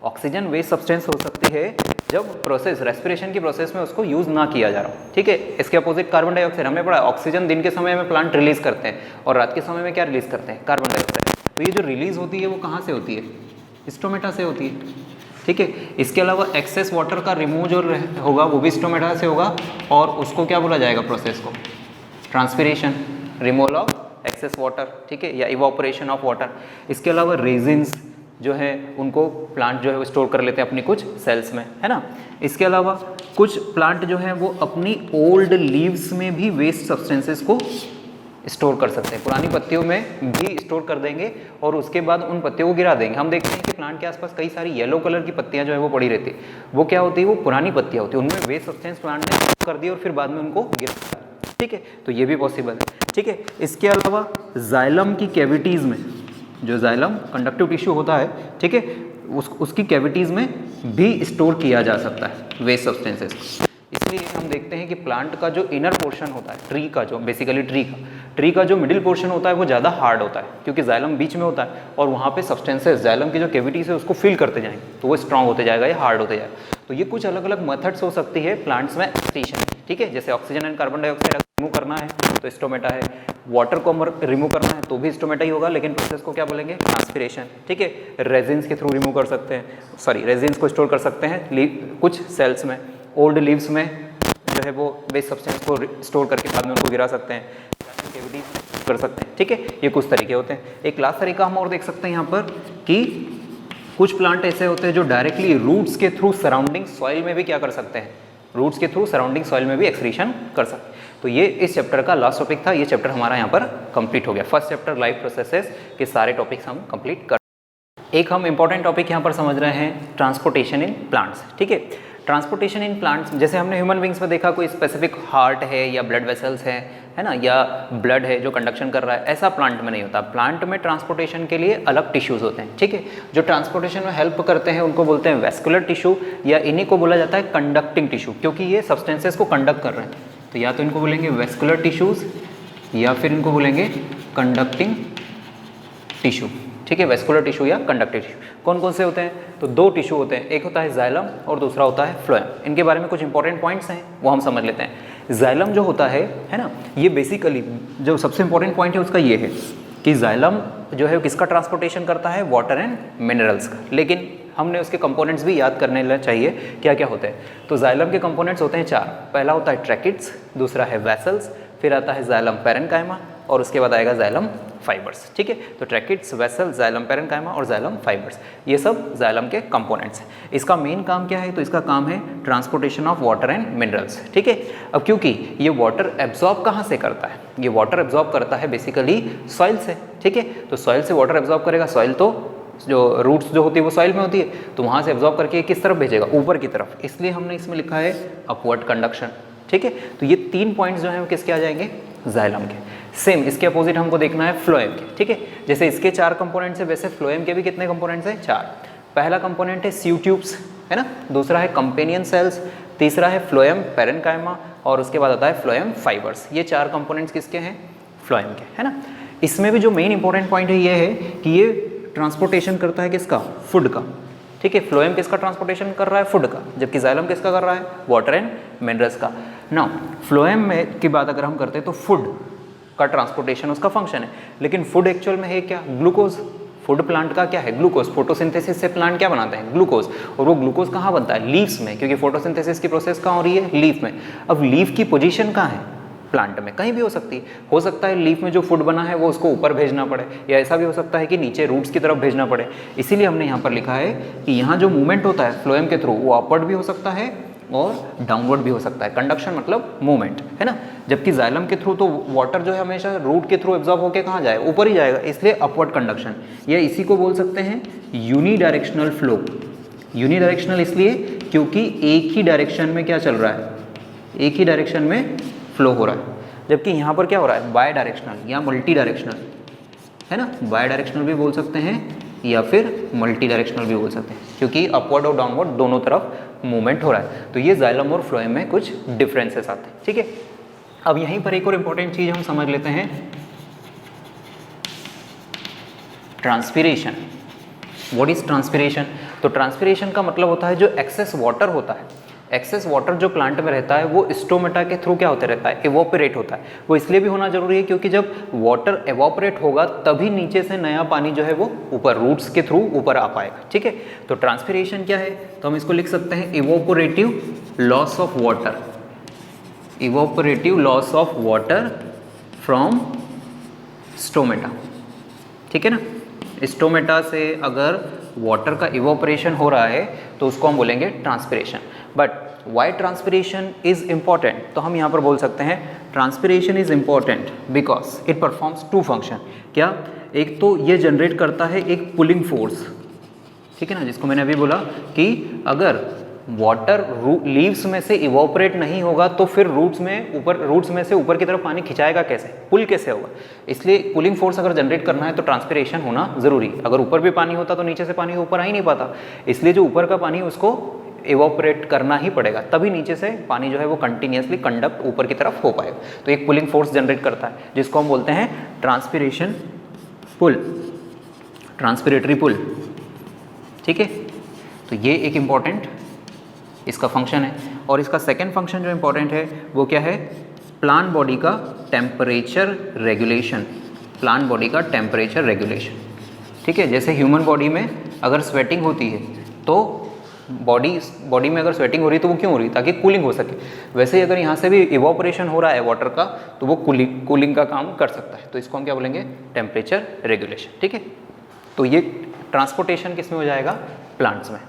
ऑक्सीजन वेस्ट सब्सटेंस हो सकती है जब प्रोसेस रेस्पिरेशन की प्रोसेस में उसको यूज़ ना किया जा रहा हो, ठीक है। इसके अपोजिट कार्बन डाइऑक्साइड, हमने पढ़ा ऑक्सीजन दिन के समय में प्लांट रिलीज करते हैं और रात के समय में क्या रिलीज करते हैं, कार्बन डाइऑक्साइड। तो ये जो रिलीज होती है वो कहाँ से होती है, स्टोमेटा से होती है, ठीक है। इसके अलावा एक्सेस वाटर का रिमूव जो होगा वो भी स्टोमेटा से होगा और उसको क्या बोला जाएगा, प्रोसेस को transpiration, removal of excess water, ठीक है, या इवापोरेशन ऑफ वाटर। इसके अलावा रेजिन्स जो है उनको प्लांट जो है वो स्टोर कर लेते हैं अपनी कुछ सेल्स में, है ना। इसके अलावा कुछ प्लांट जो है वो अपनी ओल्ड लीव्स में भी वेस्ट सब्सटेंसेस को स्टोर कर सकते हैं, पुरानी पत्तियों में भी स्टोर कर देंगे और उसके बाद उन पत्तियों को गिरा देंगे। हम देखते हैं कि प्लांट के आसपास कई सारी येलो कलर की पत्तियां जो है वो पड़ी रहती है, वो क्या होती है, वो पुरानी पत्तियां होती है, उनमें वेस्ट सब्सटेंस प्लांट ने कर दी और फिर बाद में उनको गिरा, ठीक है। तो ये भी पॉसिबल है, ठीक है। इसके अलावा जाइलम की कैविटीज़ में, जो जाइलम कंडक्टिव टिश्यू होता है, ठीक है, उसकी कैविटीज़ में भी स्टोर किया जा सकता है वेस्ट सब्सटेंसेस। इसलिए हम देखते हैं कि प्लांट का जो इनर पोर्शन होता है, ट्री का जो बेसिकली ट्री का जो मिडिल पोर्शन होता है वो ज़्यादा हार्ड होता है, क्योंकि जाइलम बीच में होता है और वहाँ पे सब्सटेंसेस जाइलम की जो कैविटीज़ है उसको फिल करते जाएंगे, तो वो स्ट्रॉन्ग होते जाएगा या हार्ड होते जाएगा। तो ये कुछ अलग अलग मेथड्स हो सकती है प्लांट्स में एक्सक्रीशन, ठीक है। जैसे oxygen and carbon dioxide remove करना है तो स्टोमेटा है, वाटर को रिमूव करना है तो भी स्टोमेटा ही होगा, लेकिन प्रोसेस को क्या बोलेंगे, ट्रांसपिरेशन, ठीक है। रेजिन्स के थ्रू रिमूव कर सकते हैं, रेजिन्स को स्टोर कर सकते हैं कुछ सेल्स में, ओल्ड लीव्स में जो है वो वेस्ट सब्सटेंस को स्टोर करके बाद में उनको गिरा सकते हैं, कैविटीज कर सकते हैं, ठीक है। ये कुछ तरीके होते हैं। एक लास्ट तरीका हम और देख सकते हैं यहाँ पर कि कुछ प्लांट ऐसे होते हैं जो डायरेक्टली रूट्स के थ्रू सराउंडिंग सॉइल में भी क्या कर सकते हैं, रूट्स के थ्रू सराउंडिंग सॉइल में भी एक्सक्रीशन कर सकते हैं। तो ये इस चैप्टर का लास्ट टॉपिक था, ये चैप्टर हमारा यहाँ पर कंप्लीट हो गया। फर्स्ट चैप्टर लाइफ प्रोसेसेस के सारे टॉपिक्स हम कंप्लीट कर। एक हम इंपॉर्टेंट टॉपिक यहाँ पर समझ रहे हैं, ट्रांसपोर्टेशन इन प्लांट्स, ठीक है। ट्रांसपोर्टेशन इन प्लांट्स, जैसे हमने ह्यूमन बींग्स में देखा कोई स्पेसिफिक हार्ट है या ब्लड वेसल्स है ना, या ब्लड है जो कंडक्शन कर रहा है, ऐसा प्लांट में नहीं होता। प्लांट में ट्रांसपोर्टेशन के लिए अलग टिश्यूज़ होते हैं, ठीक है, जो ट्रांसपोर्टेशन में हेल्प करते हैं, उनको बोलते हैं वेस्कुलर टिश्यू, या इन्हीं को बोला जाता है कंडक्टिंग टिश्यू, क्योंकि ये सब्सटेंसेस को कंडक्ट कर रहे हैं। तो या तो इनको बोलेंगे वेस्कुलर टिश्यूज़ या फिर इनको बोलेंगे कंडक्टिंग टिश्यू, ठीक है, वेस्कुलर टिश्यू या कंडक्टिव टिश्यू। कौन कौन से होते हैं, तो दो टिश्यू होते हैं, एक होता है जाइलम और दूसरा होता है फ्लोएम। इनके बारे में कुछ इंपॉर्टेंट पॉइंट्स हैं वो हम समझ लेते हैं। जाइलम जो होता है ना, ये बेसिकली जो सबसे इंपॉर्टेंट पॉइंट है उसका ये है कि जाइलम जो है किसका ट्रांसपोर्टेशन करता है, वाटर एंड मिनरल्स का। लेकिन हमने उसके कंपोनेंट्स भी याद करने चाहिए क्या क्या होते हैं। तो जाइलम के कंपोनेंट्स होते हैं 4। पहला होता है ट्रैकिड्स, दूसरा है वेसल्स, फिर आता है जाइलम पैरेन्काइमा और उसके बाद आएगा जाइलम फाइबर्स, ठीक है। तो ट्रैकिड्स, वेसल, जाइलम पैरेन्काइमा और जाइलम फाइबर्स, ये सब जाइलम के कंपोनेंट्स हैं। इसका मेन काम क्या है, तो इसका काम है transportation of water and minerals, ठीक है। अब क्योंकि ये वाटर एब्जॉर्ब कहाँ से करता है, ये वाटर एब्जॉर्ब करता है बेसिकली सॉइल से, ठीक है। तो सॉइल से वाटर एब्जॉर्ब करेगा, सॉइल तो जो रूट्स जो होती है वो सॉइल में होती है, तो वहाँ से एब्जॉर्ब करके किस तरफ भेजेगा, ऊपर की तरफ, इसलिए हमने इसमें लिखा है अपवर्ड कंडक्शन, ठीक है। तो ये 3 पॉइंट्स जो हैं वो किसके आ जाएंगे, जाइलम के। सेम इसके अपोजिट हमको देखना है फ्लोएम के, ठीक है। जैसे इसके 4 कंपोनेंट्स है, वैसे फ्लोएम के भी कितने कंपोनेंट्स हैं, 4। पहला कंपोनेंट है सीव ट्यूब्स, है ना, दूसरा है कंपेनियन सेल्स, तीसरा है फ्लोएम पैरेन्काइमा और उसके बाद आता है फ्लोएम फाइबर्स। ये 4 कंपोनेंट्स किसके हैं, फ्लोएम के, है ना। इसमें भी जो मेन इंपॉर्टेंट पॉइंट है ये है कि ये ट्रांसपोर्टेशन करता है किसका, फूड का, ठीक है। फ्लोएम किसका ट्रांसपोर्टेशन कर रहा है, फूड का, जबकि जाइलम किसका कर रहा है, वाटर एंड मिनरल्स का। नाउ फ्लोएम में की बात अगर हम करते हैं तो फूड का ट्रांसपोर्टेशन उसका फंक्शन है, लेकिन फूड एक्चुअल में है क्या, ग्लूकोज। फूड प्लांट का क्या है, ग्लूकोज। फोटोसिंथेसिस से प्लांट क्या बनाते हैं, ग्लूकोज, और वो ग्लूकोज कहाँ बनता है, लीव्स में, क्योंकि फोटोसिंथेसिस की प्रोसेस कहाँ हो रही है, लीफ में। अब लीफ की पोजीशन कहाँ है प्लांट में, कहीं भी हो सकती है। हो सकता है लीफ में जो फूड बना है वो उसको ऊपर भेजना पड़े, या ऐसा भी हो सकता है कि नीचे रूट्स की तरफ भेजना पड़े। इसीलिए हमने यहाँ पर लिखा है कि यहाँ जो मूवमेंट होता है फ्लोएम के थ्रू वो अपवर्ड भी हो सकता है और डाउनवर्ड भी हो सकता है। कंडक्शन मतलब मूवमेंट, है ना। जबकि जाइलम के थ्रू तो वाटर जो है हमेशा रूट के थ्रू एब्जॉर्ब होकर कहाँ जाए, ऊपर ही जाएगा, इसलिए अपवर्ड कंडक्शन, या इसी को बोल सकते हैं यूनिडायरेक्शनल फ्लो। यूनिडायरेक्शनल इसलिए क्योंकि एक ही डायरेक्शन में क्या चल रहा है, एक ही डायरेक्शन में फ्लो हो रहा है। जबकि यहाँ पर क्या हो रहा है, बाय डायरेक्शनल या मल्टी डायरेक्शनल, है ना। बाय डायरेक्शनल भी बोल सकते हैं या फिर मल्टी डायरेक्शनल भी बोल सकते हैं, क्योंकि अपवर्ड और डाउनवर्ड दोनों तरफ मूवमेंट हो रहा है। तो ये जाइलम और फ्लोएम में कुछ डिफरेंसेस आते हैं, ठीक है। अब यहीं पर एक और इंपॉर्टेंट चीज़ हम समझ लेते हैं, ट्रांसपिरेशन। What is transpiration. तो तो ट्रांसपिरेशन का मतलब होता है जो एक्सेस वाटर होता है, एक्सेस वाटर जो प्लांट में रहता है वो स्टोमेटा के थ्रू क्या होते रहता है, एवोपरेट होता है। वो इसलिए भी होना जरूरी है क्योंकि जब वाटर एवोपरेट होगा तभी नीचे से नया पानी जो है वो ऊपर रूट्स के थ्रू ऊपर आ पाएगा, ठीक है। तो ट्रांसपिरेशन क्या है, तो हम इसको लिख सकते हैं evaporative loss of water, evaporative loss of water from stomata, ठीक है ना। स्टोमेटा से अगर वाटर का इवोपरेशन हो रहा है तो उसको हम बोलेंगे transpiration. But why transpiration is important, तो हम यहाँ पर बोल सकते हैं transpiration is important because it performs two function. क्या, एक तो ये जनरेट करता है एक पुलिंग फोर्स, ठीक है ना, जिसको मैंने अभी बोला कि अगर वाटर लीव्स में से इवोपरेट नहीं होगा तो फिर रूट्स में से ऊपर की तरफ पानी खिंचाएगा कैसे, पुल कैसे होगा। इसलिए पुलिंग फोर्स अगर जनरेट करना है तो ट्रांसपिरेशन होना जरूरी है। अगर ऊपर भी पानी होता तो नीचे से पानी ऊपर आ ही नहीं पाता, इसलिए जो ऊपर का पानी उसको इवोपरेट करना ही पड़ेगा, तभी नीचे से पानी जो है वो कंटिन्यूसली कंडक्ट ऊपर की तरफ हो पाएगा। तो एक पुलिंग फोर्स जनरेट करता है जिसको हम बोलते हैं ट्रांसपिरेशन पुल, ट्रांसपिरेटरी पुल, ठीक है। तो ये एक इम्पॉर्टेंट इसका फंक्शन है। और इसका सेकेंड फंक्शन जो इम्पॉर्टेंट है वो क्या है, प्लांट बॉडी का टेम्परेचर रेगुलेशन, प्लांट बॉडी का टेम्परेचर रेगुलेशन, ठीक है। जैसे ह्यूमन बॉडी में अगर स्वेटिंग होती है तो बॉडी में अगर स्वेटिंग हो रही है तो वो क्यों हो रही है, ताकि कूलिंग हो सके। वैसे ही अगर यहाँ से भी इवोपरेशन हो रहा है वाटर का तो वो कूलिंग का काम कर सकता है। तो इसको हम क्या बोलेंगे, टेम्परेचर रेगुलेशन, ठीक है। तो ये ट्रांसपोर्टेशन किस में हो जाएगा, प्लांट्स में।